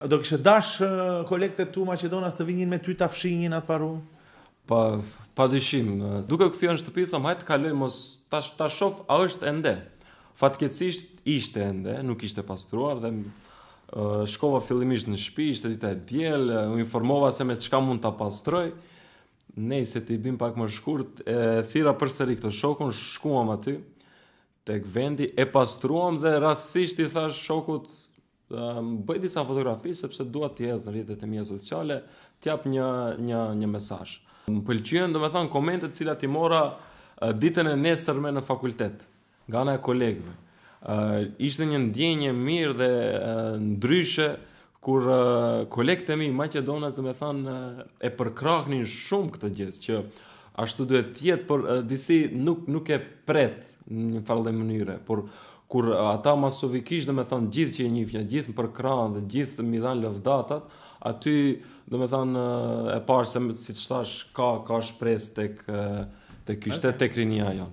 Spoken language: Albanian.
Do kishte dash kolektet tu Maqedonas të vinin me ty ta fshinjin atë paru? Pa dyshim. Duke u kthyer në shtëpi them hajt kaloj mos ta shoh a është ende. Fatkeqësisht ishte ende, nuk ishte pastruar dhe shkova fillimisht në shtëpi, ishte dita e diel, u informova se me çka mund ta pastroj. Nejse ti bim pak më shkurt, thira përsëri këtë shokun, shkuam aty tek vendi, e pastruam dhe rastësisht i thash shokut bëj disa fotografi sepse dua t'i hedh në rrjetet e mia sociale, t'jap një mesazh. Më pëlqyen domethënë komentet të cilat i mora ditën e nesërme në fakultet nga ana e kolegëve. Ishte një ndjenje mirë dhe ndryshe kur kolegët e mi Maqedonas domethënë e përkrahnin shumë këtë gjë që ashtu duhet të jetë, por disi nuk e pret në një farë mënyre, por kur ata masovikisht domethënë gjithë që e njihja, gjithë përkrahen dhe gjithë mi dhan lëvdatat, aty domethënë e parë se siç thash ka shpresë tek ky shtet, tek rinia jon.